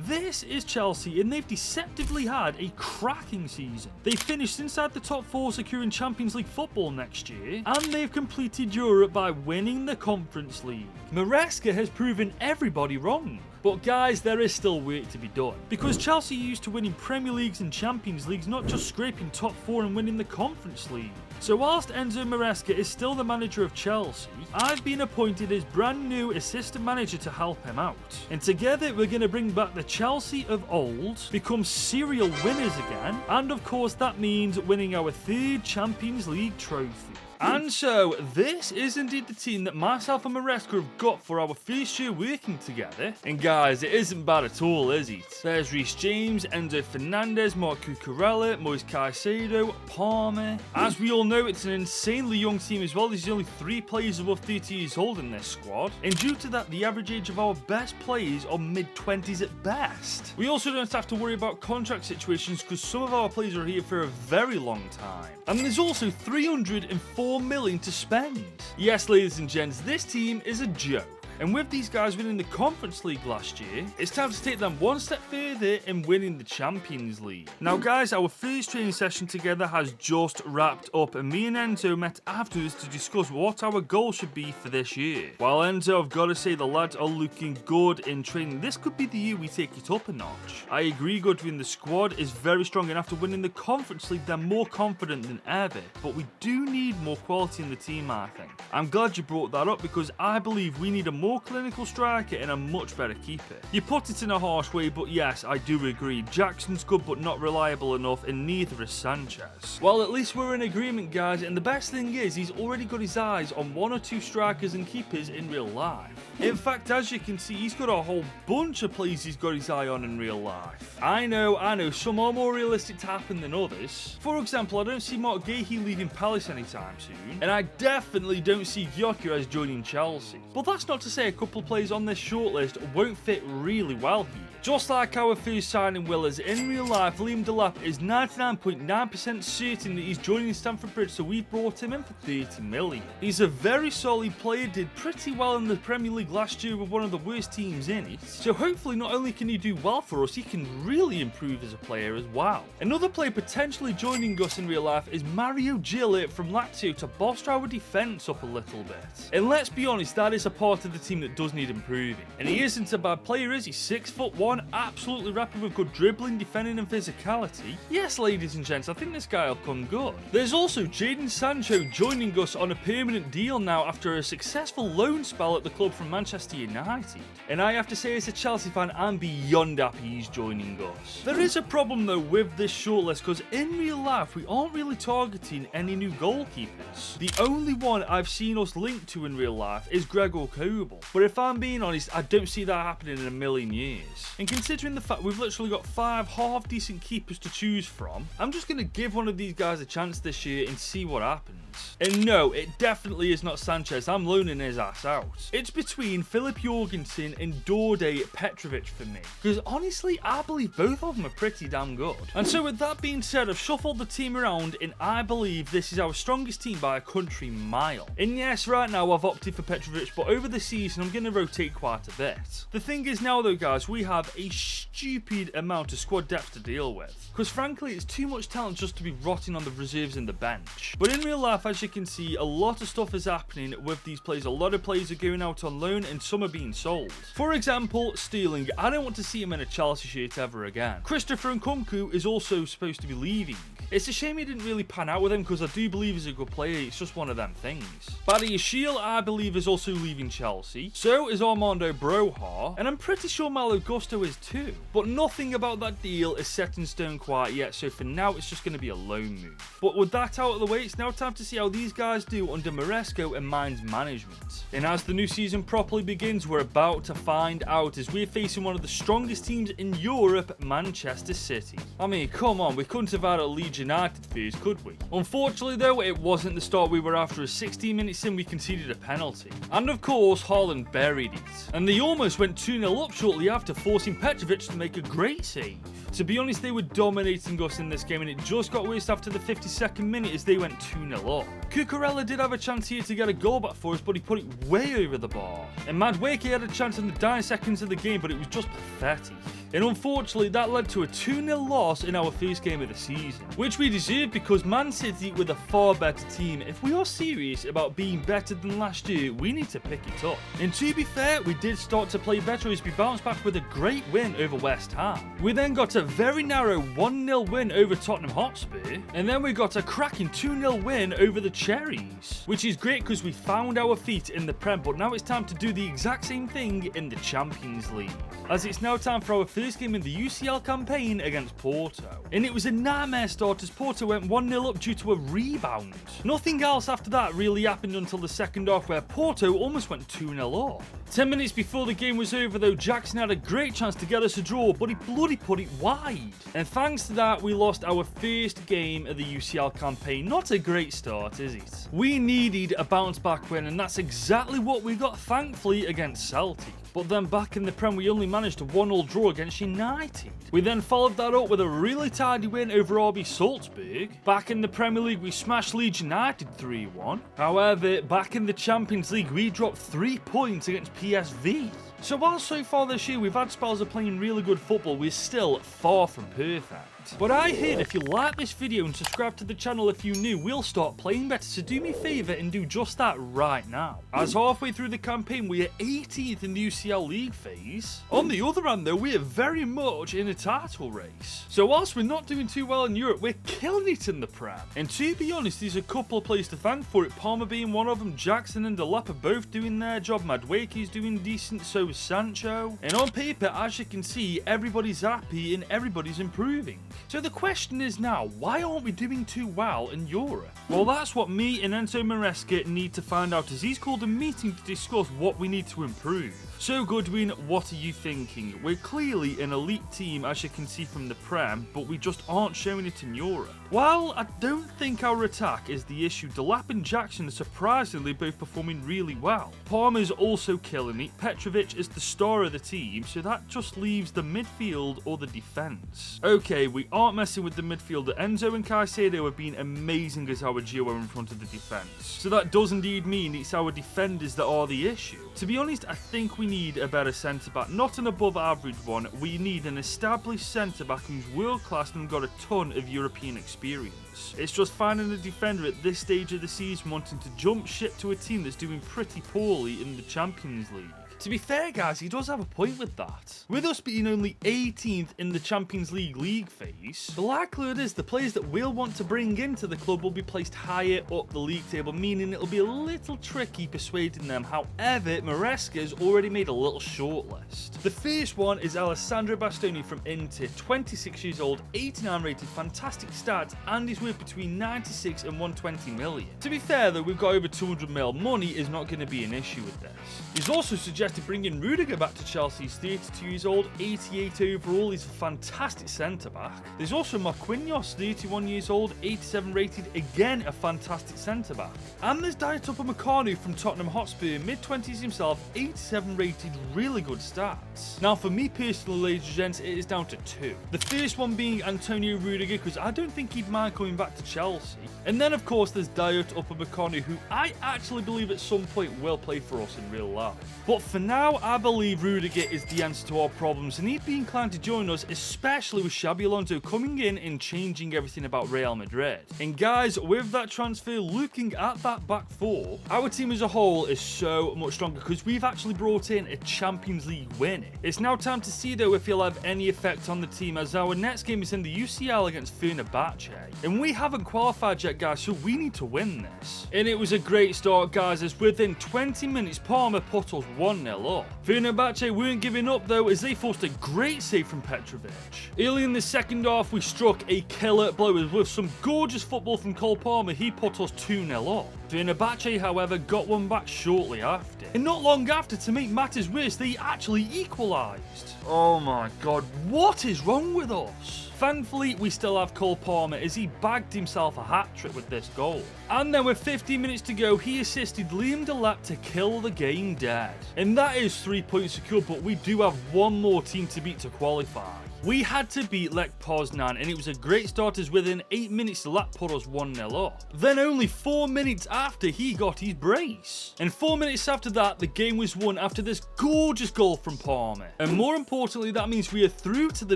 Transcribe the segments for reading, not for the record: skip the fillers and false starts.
this is Chelsea, and they've deceptively had a cracking season. They finished inside the top 4, securing Champions League football next year, and they've completed Europe by winning the Conference League. Moresca has proven everybody wrong. But guys, there is still work to be done, because Chelsea are used to winning Premier Leagues and Champions Leagues, not just scraping top 4 and winning the Conference League. So whilst Enzo Moresca is still the manager of Chelsea, I've been appointed as brand new assistant manager to help him out. And together we're going to bring back the Chelsea of old, become serial winners again, and of course that means winning our 3rd Champions League trophy. And so, this is indeed the team that myself and Moresca have got for our first year working together. And guys, it isn't bad at all, is it? There's Reece James, Enzo Fernandez, Marc Cucurella, Moise Caicedo, Palmer. As we all know, it's an insanely young team as well. There's only 3 players above 30 years old in this squad. And due to that, the average age of our best players are mid-20s at best. We also don't have to worry about contract situations because some of our players are here for a very long time. And there's also 304 million to spend. Yes, ladies and gents, this team is a joke. And with these guys winning the Conference League last year, it's time to take them one step further in winning the Champions League. Now guys, our first training session together has just wrapped up, and me and Enzo met afterwards to discuss what our goal should be for this year. While Enzo, I've got to say the lads are looking good in training. This could be the year we take it up a notch. I agree, Goodwin, the squad is very strong, and after winning the Conference League, they're more confident than ever. But we do need more quality in the team, I think. I'm glad you brought that up because I believe we need a more clinical striker and a much better keeper. You put it in a harsh way, but yes, I do agree. Jackson's good but not reliable enough, and neither is Sanchez. Well, at least we're in agreement, guys, and the best thing is he's already got his eyes on 1 or 2 strikers and keepers in real life. In fact, as you can see, he's got a whole bunch of players he's got his eye on in real life. I know, some are more realistic to happen than others. For example, I don't see Mark Gahey leaving Palace anytime soon, and I definitely don't see Gyökeres joining Chelsea. But that's not to say a couple players on this shortlist won't fit really well here. Just like our first signing Willers, in real life, Liam Delap is 99.9% certain that he's joining Stamford Bridge, so we brought him in for 30 million. He's a very solid player, did pretty well in the Premier League last year with one of the worst teams in it, so hopefully not only can he do well for us, he can really improve as a player as well. Another player potentially joining us in real life is Mario Gillett from Lazio to bolster our defence up a little bit. And let's be honest, that is a part of the team that does need improving. And he isn't a bad player, is he? 6'1", absolutely rapid with good dribbling, defending and physicality. Yes, ladies and gents, I think this guy will come good. There's also Jadon Sancho joining us on a permanent deal now after a successful loan spell at the club from Manchester United. And I have to say, as a Chelsea fan, I'm beyond happy he's joining us. There is a problem though with this shortlist because in real life we aren't really targeting any new goalkeepers. The only one I've seen us linked to in real life is Gregor Kobel. But if I'm being honest, I don't see that happening in a million years. And considering the fact we've literally got 5 half decent keepers to choose from, I'm just going to give one of these guys a chance this year and see what happens. And no, it definitely is not Sanchez. I'm loaning his ass out. It's between Philip Jorgensen and Đorđe Petrovic for me, because honestly I believe both of them are pretty damn good. And so with that being said, I've shuffled the team around and I believe this is our strongest team by a country mile. And yes, right now I've opted for Petrovic, but over the season I'm going to rotate quite a bit. The thing is now though guys, we have a stupid amount of squad depth to deal with, because frankly it's too much talent just to be rotting on the reserves and the bench. But in real life, as you can see, a lot of stuff is happening with these players. A lot of players are going out on loan and some are being sold. For example, Sterling. I don't want to see him in a Chelsea shirt ever again. Christopher Nkunku is also supposed to be leaving. It's a shame he didn't really pan out with him because I do believe he's a good player. It's just one of them things. Badiashile, I believe, is also leaving Chelsea. So is Armando Broja. And I'm pretty sure Malo Gusto is too. But nothing about that deal is set in stone quite yet. So for now, it's just going to be a loan move. But with that out of the way, it's now time to see how these guys do under Moresca and Mind's management. And as the new season properly begins, we're about to find out as we're facing one of the strongest teams in Europe, Manchester City. I mean, come on, we couldn't have had a Leeds United first, could we? Unfortunately though, it wasn't the start we were after. As 16 minutes in, we conceded a penalty. And of course, Haaland buried it. And they almost went 2-0 up shortly after, forcing Petrovic to make a great save. To be honest, they were dominating us in this game, and it just got worse after the 52nd minute as they went 2-0 up. Cucurella did have a chance here to get a goal back for us, but he put it way over the bar. And Madueke had a chance in the dying seconds of the game, but it was just pathetic. And unfortunately, that led to a 2-0 loss in our first game of the season, which we deserved because Man City were the far better team. If we are serious about being better than last year, we need to pick it up. And to be fair, we did start to play better as we bounced back with a great win over West Ham. We then got a very narrow 1-0 win over Tottenham Hotspur, and then we got a cracking 2-0 win over the Cherries, which is great because we found our feet in the Prem, but now it's time to do the exact same thing in the Champions League, as it's now time for our first game in the UCL campaign against Porto. And it was a nightmare start as Porto went 1-0 up due to a rebound. Nothing else after that really happened until the second half, where Porto almost went 2-0 up. 10 minutes before the game was over though, Jackson had a great chance to get us a draw, but he bloody put it wide. And thanks to that, we lost our first game of the UCL campaign. Not a great start, is it? We needed a bounce back win, and that's exactly what we got, thankfully, against Celtic. But then back in the Prem, we only managed a 1-1 draw against United. We then followed that up with a really tidy win over RB Salzburg. Back in the Premier League, we smashed Leeds United 3-1. However, back in the Champions League, we dropped 3 points against PSV. So while so far this year we've had spells of playing really good football, we're still far from perfect. But I heard if you like this video and subscribe to the channel if you're new, we'll start playing better, so do me a favour and do just that right now. As halfway through the campaign we are 18th in the UCL League phase. On the other hand though, we are very much in a title race. So whilst we're not doing too well in Europe, we're killing it in the Prem. And to be honest, there's a couple of players to thank for it, Palmer being one of them, Jackson and Delap are both doing their job, Madueke's doing decent, so is Sancho. And on paper, as you can see, everybody's happy and everybody's improving. So the question is now, why aren't we doing too well in Europe? Well, that's what me and Enzo Moresca need to find out, as he's called a meeting to discuss what we need to improve. So Goodwin, what are you thinking? We're clearly an elite team, as you can see from the Prem, but we just aren't showing it in Europe. While I don't think our attack is the issue, Delap and Jackson are surprisingly both performing really well. Palmer's also killing it, Petrovic is the star of the team, so that just leaves the midfield or the defence. Okay, we aren't messing with the midfielder. Enzo and Caicedo have been amazing as our duo in front of the defence. So that does indeed mean it's our defenders that are the issue. To be honest, I think we need a better centre-back, not an above average one. We need an established centre-back who's world class and got a ton of European experience. It's just finding a defender at this stage of the season wanting to jump ship to a team that's doing pretty poorly in the Champions League. To be fair guys, he does have a point with that. With us being only 18th in the Champions League phase, the likelihood is the players that we'll want to bring into the club will be placed higher up the league table, meaning it'll be a little tricky persuading them. However, Moresca's already made a little shortlist. The first one is Alessandro Bastoni from Inter, 26 years old, 89 rated, fantastic stats, and he's worth between 96 and 120 million. To be fair though, we've got over 200 mil. Money is not going to be an issue with this. He's also suggested bringing Rudiger back to Chelsea. He's 32 years old, 88 overall, he's a fantastic centre-back. There's also Marquinhos, 31 years old, 87 rated, again a fantastic centre-back. And there's Dayot Upamecano from Tottenham Hotspur, mid-20s himself, 87 rated, really good stats. Now for me personally, ladies and gents, it is down to 2. The first one being Antonio Rudiger, because I don't think he'd mind coming back to Chelsea. And then of course there's Dayot Upamecano, who I actually believe at some point will play for us in real life. But for now, I believe Rudiger is the answer to our problems, and he'd be inclined to join us, especially with Xabi Alonso coming in and changing everything about Real Madrid. And guys, with that transfer, looking at that back four, our team as a whole is so much stronger because we've actually brought in a Champions League winner. It's now time to see though if he'll have any effect on the team, as our next game is in the UCL against Fenerbahce. And we haven't qualified yet guys, so we need to win this. And it was a great start guys, as within 20 minutes Palmer put us 1-0 up. Fenerbahce weren't giving up though, as they forced a great save from Petrovic. Early in the second half we struck a killer blow, as with some gorgeous football from Cole Palmer he put us 2-0 up. Fenerbahce however got one back shortly after. And not long after, to make matters worse, they actually equalised. Oh my god, what is wrong with us? Thankfully, we still have Cole Palmer, as he bagged himself a hat-trick with this goal. And then with 15 minutes to go, he assisted Liam Delap to kill the game dead. And that is 3 points secure, but we do have one more team to beat to qualify. We had to beat Lech Poznan, and it was a great start as within 8 minutes Lech put us 1-0 up. Then only 4 minutes after he got his brace. And 4 minutes after that, the game was won after this gorgeous goal from Palmer. And more importantly, that means we are through to the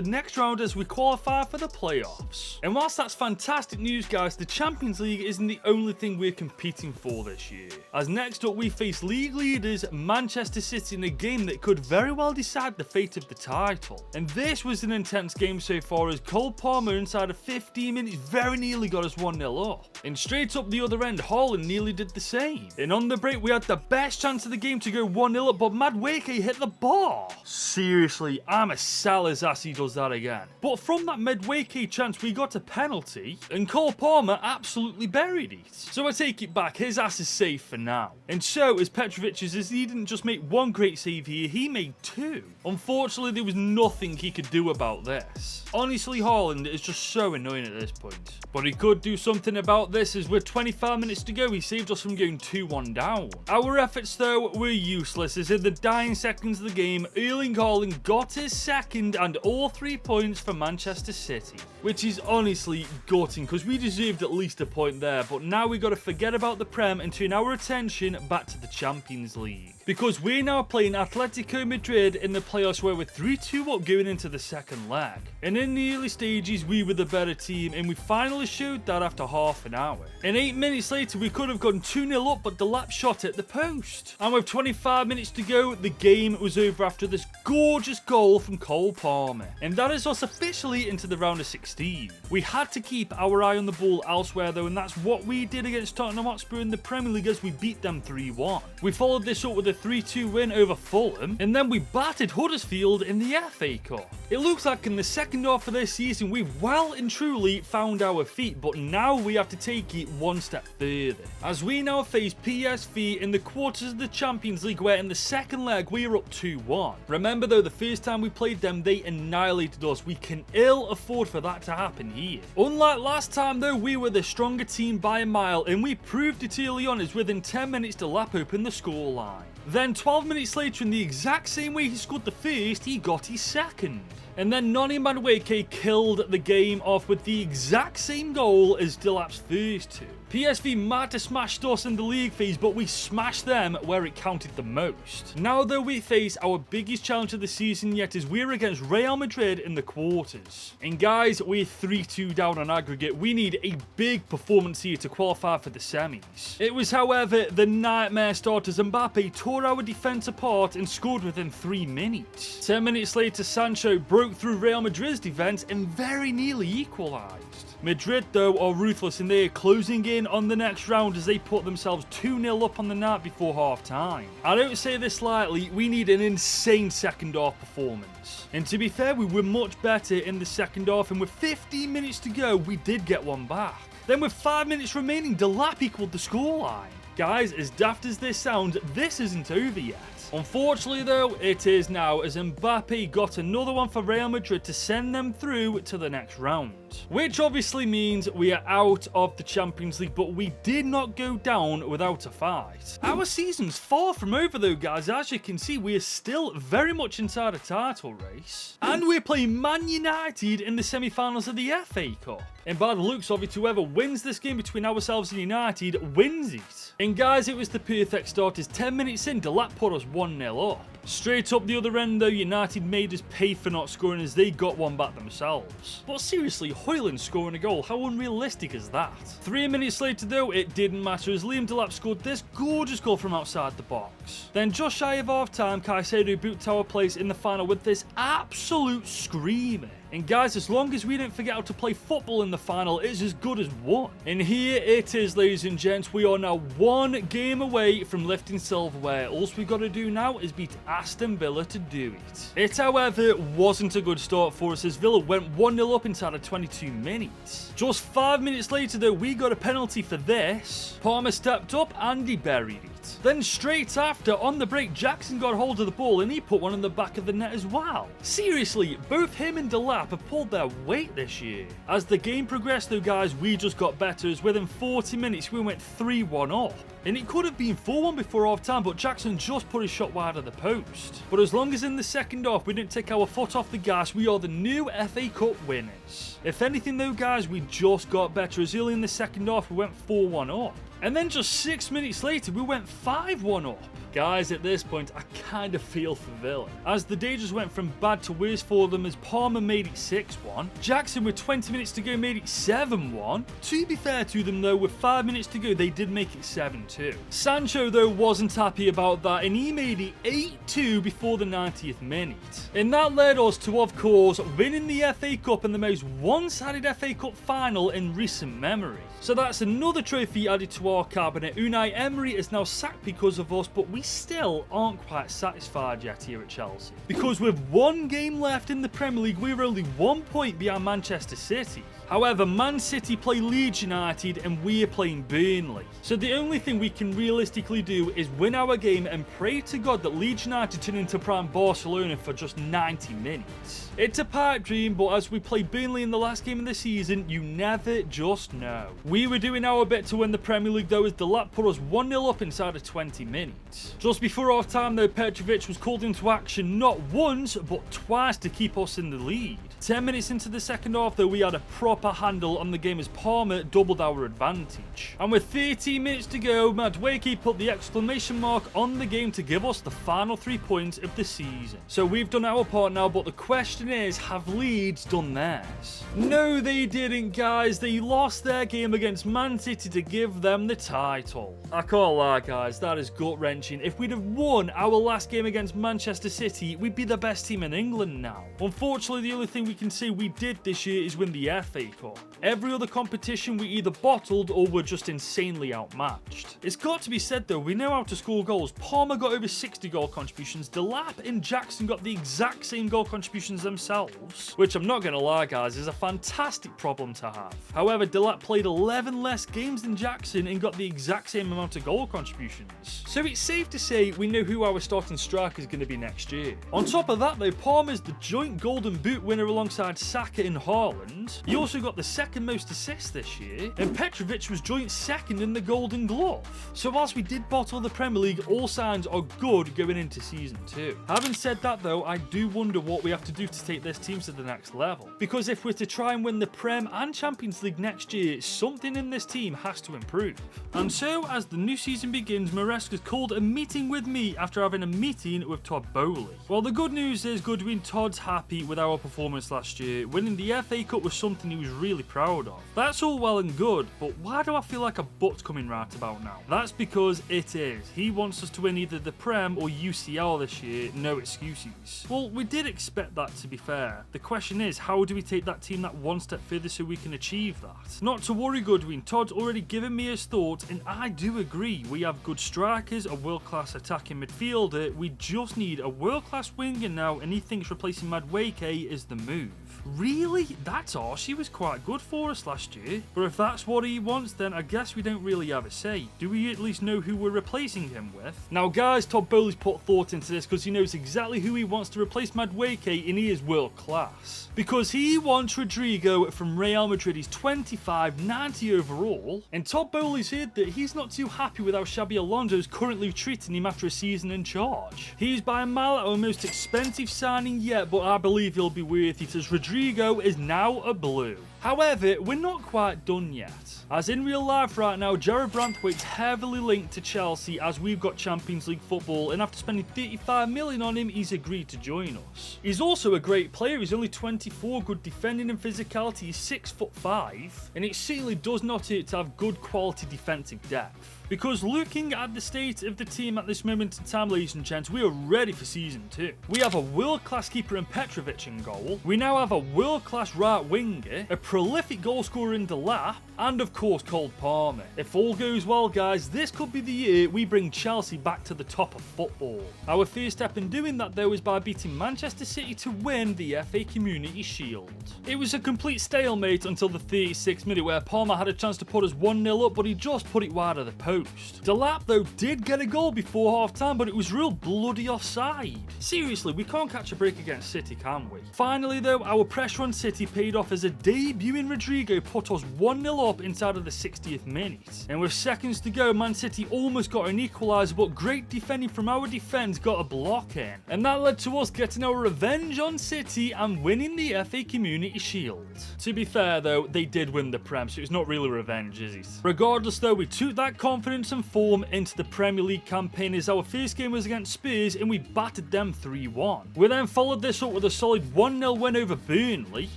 next round as we qualify for the playoffs. And whilst that's fantastic news, guys, the Champions League isn't the only thing we're competing for this year. As next up, we face league leaders Manchester City in a game that could very well decide the fate of the title. And this was an intense game so far, as Cole Palmer inside of 15 minutes very nearly got us 1-0 up. And straight up the other end, Haaland nearly did the same. And on the break, we had the best chance of the game to go 1-0 up, but Madueke hit the bar. Seriously, I'm a sell his ass he does that again. But from that Madueke chance, we got a penalty, and Cole Palmer absolutely buried it. So I take it back, his ass is safe for now. And so is Petrovic's, as he didn't just make one great save here, he made 2. Unfortunately, there was nothing he could do about this. Honestly, Haaland is just so annoying at this point. But he could do something about this, as with 25 minutes to go, he saved us from going 2-1 down. Our efforts, though, were useless, as in the dying seconds of the game, Erling Haaland got his second and all 3 points for Manchester City. Which is honestly gutting, because we deserved at least a point there, but now we got to forget about the Prem and turn our attention back to the Champions League. Because we're now playing Atletico Madrid in the playoffs, where we're 3-2 up going into the second leg. And in the early stages, we were the better team, and we finally showed that after half an hour. And 8 minutes later, we could have gone 2-0 up, but Delap shot at the post. And with 25 minutes to go, the game was over after this gorgeous goal from Cole Palmer. And that is us officially into the round of 16. We had to keep our eye on the ball elsewhere, though, and that's what we did against Tottenham Hotspur in the Premier League, as we beat them 3-1. We followed this up with a 3-2 win over Fulham, and then we battered Huddersfield in the FA Cup. It looks like in the second half of this season, we've well and truly found our feet, but now we have to take it one step further, as we now face PSV in the quarters of the Champions League, where in the second leg we are up 2-1. Remember though, the first time we played them, they annihilated us. We can ill afford for that to happen here. Unlike last time though, we were the stronger team by a mile, and we proved it early on, as within 10 minutes to lap open the scoreline. Then 12 minutes later, in the exact same way he scored the first, he got his second. And then Noni Madueke killed the game off with the exact same goal as Delap's first 2. PSV might have smashed us in the league phase, but we smashed them where it counted the most. Now though, we face our biggest challenge of the season yet, as we're against Real Madrid in the quarters. And guys, we're 3-2 down on aggregate. We need a big performance here to qualify for the semis. It was, however, the nightmare start, as Mbappe tore our defence apart and scored within 3 minutes. 10 minutes later, Sancho broke through Real Madrid's defence and very nearly equalised. Madrid though are ruthless, and they are closing in on the next round as they put themselves 2-0 up on the night before half time. I don't say this lightly, we need an insane second half performance. And to be fair, we were much better in the second half, and with 15 minutes to go, we did get one back. Then with 5 minutes remaining, Delap equalled the scoreline. Guys, as daft as this sounds, this isn't over yet. Unfortunately though, it is now, as Mbappe got another one for Real Madrid to send them through to the next round. Which obviously means we are out of the Champions League, but we did not go down without a fight. Our season's far from over though, guys. As you can see, we are still very much inside a title race. And we're playing Man United in the semi-finals of the FA Cup. And by the looks of it, whoever wins this game between ourselves and United wins it. And guys, it was the perfect start, as 10 minutes in, Delap put us 1-0 up. Straight up the other end though, United made us pay for not scoring, as they got one back themselves. But seriously, Højlund scoring a goal, how unrealistic is that? 3 minutes later though, it didn't matter, as Liam Delap scored this gorgeous goal from outside the box. Then just shy of half time, Caicedo booked our place in the final with this absolute screamer. And guys, as long as we don't forget how to play football in the final, it's as good as won. And here it is, ladies and gents. We are now one game away from lifting silverware. All we got to do now is beat Aston Villa to do it. It, however, wasn't a good start for us, as Villa went 1-0 up inside of 22 minutes. Just 5 minutes later, though, we got a penalty for this. Palmer stepped up and he buried it. Then straight after, on the break, Jackson got hold of the ball and he put one in the back of the net as well. Seriously, both him and Delap have pulled their weight this year. As the game progressed though, guys, we just got better, as within 40 minutes we went 3-1 up. And it could have been 4-1 before half time, but Jackson just put his shot wide of the post. But as long as in the second half we didn't take our foot off the gas, we are the new FA Cup winners. If anything though guys, we just got better, as early in the second half we went 4-1 up. And then just 6 minutes later, we went 5-1 up. Guys, at this point, I kind of feel for Villa, as the day just went from bad to worse for them, as Palmer made it 6-1. Jackson, with 20 minutes to go, made it 7-1. To be fair to them, though, with 5 minutes to go, they did make it 7-2. Sancho, though, wasn't happy about that, and he made it 8-2 before the 90th minute. And that led us to, of course, winning the FA Cup and the most one-sided FA Cup final in recent memory. So that's another trophy added to our cabinet. Unai Emery is now sacked because of us, but we still aren't quite satisfied yet here at Chelsea. Because with one game left in the Premier League, we're only 1 point behind Manchester City. However, Man City play Leeds United and we're playing Burnley. So the only thing we can realistically do is win our game and pray to God that Leeds United turn into prime Barcelona for just 90 minutes. It's a pipe dream, but as we play Burnley in the last game of the season, you never just know. We were doing our bit to win the Premier League though, as Delap put us 1-0 up inside of 20 minutes. Just before half time though, Petrovic was called into action not once, but twice to keep us in the lead. 10 minutes into the second half though, we had a proper handle on the game as Palmer doubled our advantage. And with 13 minutes to go, Madueke put the exclamation mark on the game to give us the final 3 points of the season. So we've done our part now, but the question is, have Leeds done theirs? No, they didn't, guys. They lost their game against Man City to give them the title. I can't lie, guys, that is gut-wrenching. If we'd have won our last game against Manchester City, we'd be the best team in England now. Unfortunately, the only thing we can say we did this year is win the FA Cup. Every other competition we either bottled or were just insanely outmatched. It's got to be said though, we know how to score goals. Palmer got over 60 goal contributions, Delap and Jackson got the exact same goal contributions themselves, which I'm not going to lie guys, is a fantastic problem to have. However, Delap played 11 less games than Jackson and got the exact same amount of goal contributions. So it's safe to say we know who our starting striker is going to be next year. On top of that though, Palmer's the joint Golden Boot winner alongside Saka and Haaland. He also got the second most assists this year, and Petrovic was joint second in the Golden Glove. So whilst we did bottle the Premier League, all signs are good going into season 2. Having said that though, I do wonder what we have to do to take this team to the next level. Because if we're to try and win the Prem and Champions League next year, something in this team has to improve. And so as the new season begins, Moresca's called a meeting with me after having a meeting with Todd Bowley. Well, the good news is Goodwin Todd's happy with our performance last year. Winning the FA Cup was something he was really proud of. That's all well and good, but why do I feel like a butt's coming right about now? That's because it is. He wants us to win either the Prem or UCL this year, no excuses. Well, we did expect that, to be fair. The question is, how do we take that team that one step further so we can achieve that? Not to worry Goodwin, Todd's already given me his thoughts and I do agree. We have good strikers, a world-class attacking midfielder, we just need a world-class winger now, and he thinks replacing Madueke is the move. Really? That's harsh. He was quite good for us last year. But if that's what he wants, then I guess we don't really have a say. Do we at least know who we're replacing him with? Now guys, Todd Bowley's put thought into this because he knows exactly who he wants to replace Madueke, and he is world class. Because he wants Rodrigo from Real Madrid. He's 25, 90 overall. And Todd Bowley's heard that he's not too happy with how Xabi Alonso is currently treating him after a season in charge. He's by a mile our most expensive signing yet, but I believe he'll be worth it, as Rodrigo is now a blue. However, we're not quite done yet, as in real life right now, Jared Branthwaite's heavily linked to Chelsea as we've got Champions League football, and after spending 35 million on him, he's agreed to join us. He's also a great player, he's only 24, good defending and physicality, he's 6'5", and it certainly does not hurt to have good quality defensive depth. Because looking at the state of the team at this moment in time, ladies and gents, we are ready for season 2. We have a world-class keeper in Petrovic in goal. We now have a world-class right winger, a prolific goal scorer in Delap, and of course Cole Palmer. If all goes well guys, this could be the year we bring Chelsea back to the top of football. Our first step in doing that though is by beating Manchester City to win the FA Community Shield. It was a complete stalemate until the 36th minute where Palmer had a chance to put us 1-0 up, but he just put it wide of the post. Delap though did get a goal before half time, but it was real bloody offside. Seriously, we can't catch a break against City, can we? Finally though, our pressure on City paid off as a debut debuting Rodrigo put us 1-0 up inside of the 60th minute. And with seconds to go, Man City almost got an equaliser, but great defending from our defence got a block in. And that led to us getting our revenge on City and winning the FA Community Shield. To be fair though, they did win the Prem, so it's not really revenge, is it? Regardless though, we took that confidence and form into the Premier League campaign as our first game was against Spurs and we battered them 3-1. We then followed this up with a solid 1-0 win over Burnley,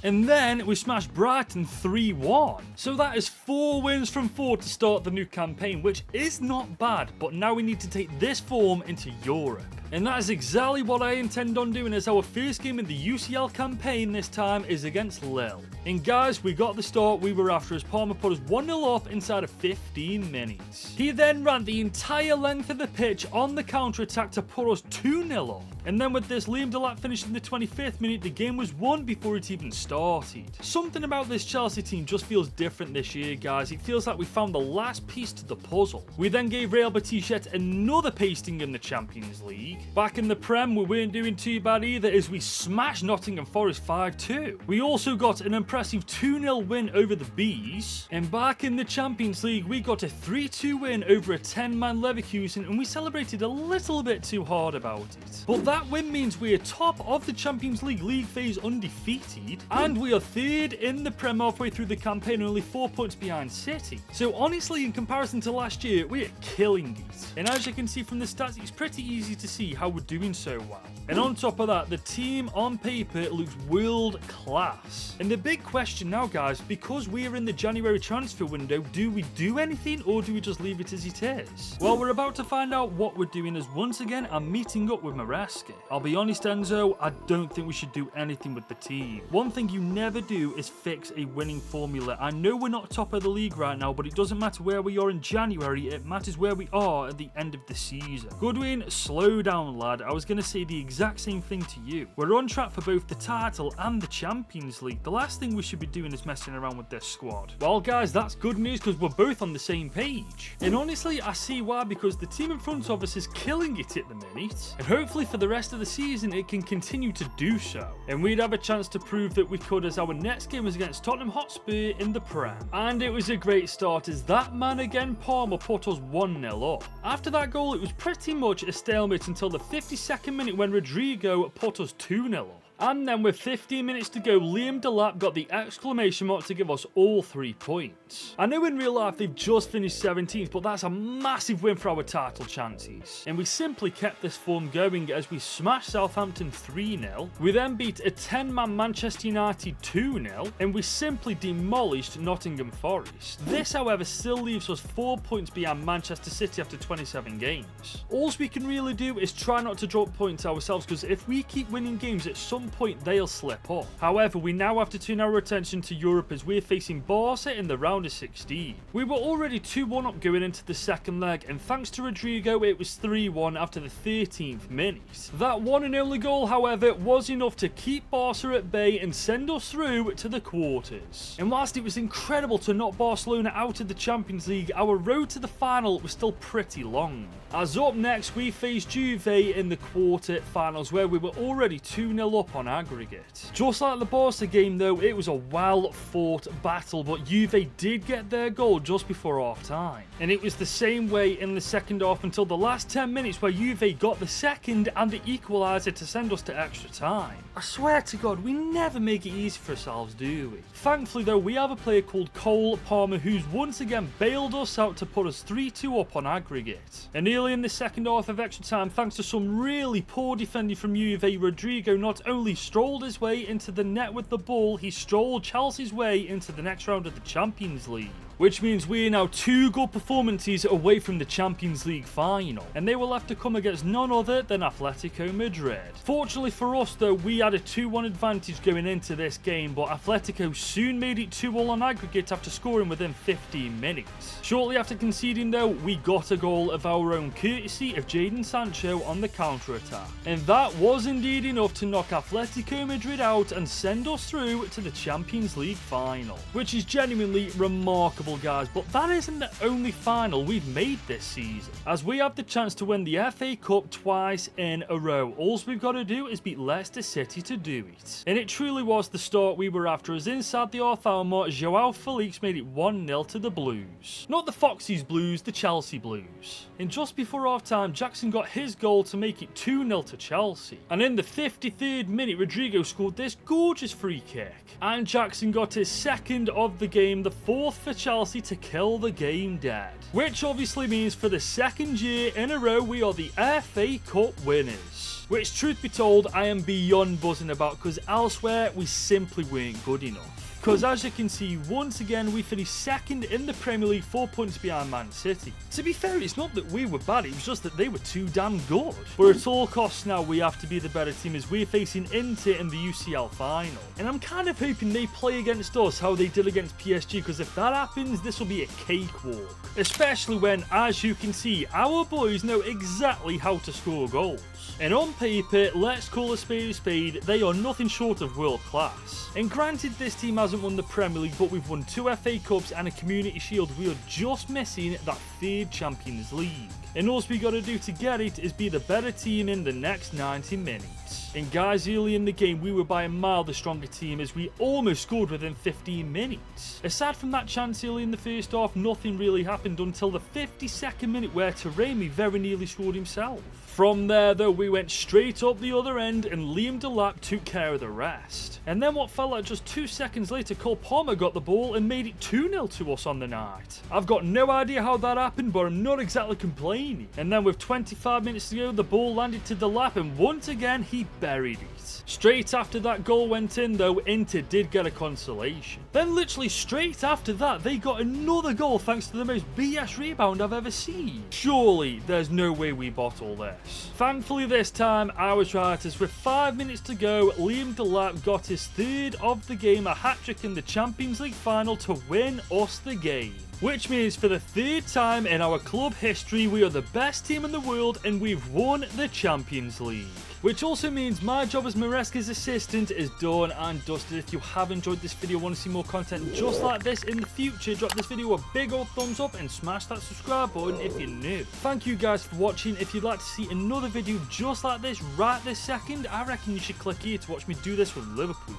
and then we smashed Brighton 3-1. So that is 4 wins from 4 to start the new campaign, which is not bad, but now we need to take this form into Europe. And that is exactly what I intend on doing, as our first game in the UCL campaign this time is against Lille. And guys, we got the start we were after as Palmer put us 1-0 up inside of 15 minutes. He then ran the entire length of the pitch on the counter-attack to put us 2-0 up. And then with this, Liam Delap finished in the 25th minute, the game was won before it even started. Something about this Chelsea team just feels different this year, guys. It feels like we found the last piece to the puzzle. We then gave Real Betis yet another pasting in the Champions League. Back in the Prem, we weren't doing too bad either as we smashed Nottingham Forest 5-2. We also got an impressive 2-0 win over the Bees. And back in the Champions League, we got a 3-2 win over a 10-man Leverkusen, and we celebrated a little bit too hard about it. But that win means we are top of the Champions League league phase undefeated, and we are third in the Prem halfway through the campaign, only 4 points behind City. So honestly, in comparison to last year, we are killing it. And as you can see from the stats, it's pretty easy to see how we're doing so well. And on top of that, the team on paper looks world class. And the big question now, guys, because we are in the January transfer window, do we do anything or do we just leave it as it is? Well, we're about to find out what we're doing, as once again I'm meeting up with Moresca. I'll be honest, Enzo, I don't think we should do anything with the team. One thing you never do is fix a winning formula. I know we're not top of the league right now, but it doesn't matter where we are in January, it matters where we are at the end of the season. Goodwin, slow down, lad. I was going to say the exact same thing to you. We're on track for both the title and the Champions League. The last thing we should be doing is messing around with this squad. Well, guys, that's good news because we're both on the same page. And honestly, I see why, because the team in front of us is killing it at the minute. And hopefully for the rest of the season, it can continue to do so. And we'd have a chance to prove that we could, as our next game was against Tottenham Hotspur in the Prem. And it was a great start as that man again, Palmer, put us 1-0 up. After that goal, it was pretty much a stalemate until the 52nd minute when Rodrigo put us 2-0 up. And then with 15 minutes to go, Liam Delap got the exclamation mark to give us all 3 points. I know in real life they've just finished 17th, but that's a massive win for our title chances. And we simply kept this form going as we smashed Southampton 3-0. We then beat a 10-man Manchester United 2-0, and we simply demolished Nottingham Forest. This, however, still leaves us 4 points behind Manchester City after 27 games. All we can really do is try not to drop points ourselves, because if we keep winning games, at some point they'll slip up. However, we now have to turn our attention to Europe as we're facing Barca in the round of 16. We were already 2-1 up going into the second leg, and thanks to Rodrigo it was 3-1 after the 13th minute. That one and only goal, however, was enough to keep Barca at bay and send us through to the quarters. And whilst it was incredible to knock Barcelona out of the Champions League, our road to the final was still pretty long. As up next, we faced Juve in the quarter-finals, where we were already 2-0 up on aggregate. Just like the Barca game though, it was a well-fought battle, but Juve did get their goal just before half-time. And it was the same way in the second half until the last 10 minutes, where Juve got the second and the equaliser to send us to extra time. I swear to God, we never make it easy for ourselves, do we? Thankfully though, we have a player called Cole Palmer who's once again bailed us out to put us 3-2 up on aggregate. And early in the second half of extra time, thanks to some really poor defending from Juve, Rodrigo not only strolled his way into the net with the ball, he strolled Chelsea's way into the next round of the Champions League. Which means we are now 2 good performances away from the Champions League final, and they will have to come against none other than Atletico Madrid. Fortunately for us though, we had a 2-1 advantage going into this game, but Atletico soon made it 2-2 on aggregate after scoring within 15 minutes. Shortly after conceding though, we got a goal of our own courtesy of Jadon Sancho on the counter-attack. And that was indeed enough to knock Atletico Madrid out and send us through to the Champions League final, which is genuinely remarkable incredible, guys, but that isn't the only final we've made this season, as we have the chance to win the FA Cup twice in a row. All we've got to do is beat Leicester City to do it. And it truly was the start we were after, as inside the half-hour mark, Joao Felix made it 1-0 to the Blues. Not the Foxes Blues, the Chelsea Blues. And just before half-time, Jackson got his goal to make it 2-0 to Chelsea. And in the 53rd minute, Rodrigo scored this gorgeous free kick. And Jackson got his second of the game, the fourth for Chelsea, to kill the game dead. Which obviously means for the second year in a row, we are the FA Cup winners. Which, truth be told, I am beyond buzzing about, because elsewhere we simply weren't good enough. Because as you can see, once again we finished second in the Premier League, 4 points behind Man City. To be fair, it's not that we were bad, it was just that they were too damn good. But at all costs now we have to be the better team, as we're facing Inter in the UCL final. And I'm kind of hoping they play against us how they did against PSG, because if that happens, this will be a cakewalk. Especially when, as you can see, our boys know exactly how to score goals. And on paper, let's call a spade, they are nothing short of world class. And granted, this team hasn't won the Premier League, but we've won 2 FA Cups and a Community Shield. We are just missing that 3rd Champions League. And all we got to do to get it is be the better team in the next 90 minutes. And guys, early in the game, we were by a mile the stronger team, as we almost scored within 15 minutes. Aside from that chance early in the first half, nothing really happened until the 52nd minute, where Taremi very nearly scored himself. From there, though, we went straight up the other end, and Liam Delap took care of the rest. And then what felt like just 2 seconds later, Cole Palmer got the ball and made it 2-0 to us on the night. I've got no idea how that happened, but I'm not exactly complaining. And then with 25 minutes to go, the ball landed to Delap, and once again, he buried it. Straight after that goal went in, though, Inter did get a consolation. Then literally straight after that, they got another goal thanks to the most BS rebound I've ever seen. Surely, there's no way we bottle this. Thankfully this time, I was right, as with 5 minutes to go, Liam Delap got his 3rd of the game, a hat-trick in the Champions League final to win us the game. Which means for the 3rd time in our club history, we are the best team in the world and we've won the Champions League. Which also means my job as Moresca's assistant is done and dusted. If you have enjoyed this video, want to see more content just like this in the future, drop this video a big old thumbs up and smash that subscribe button if you're new. Thank you guys for watching. If you'd like to see another video just like this right this second, I reckon you should click here to watch me do this with Liverpool.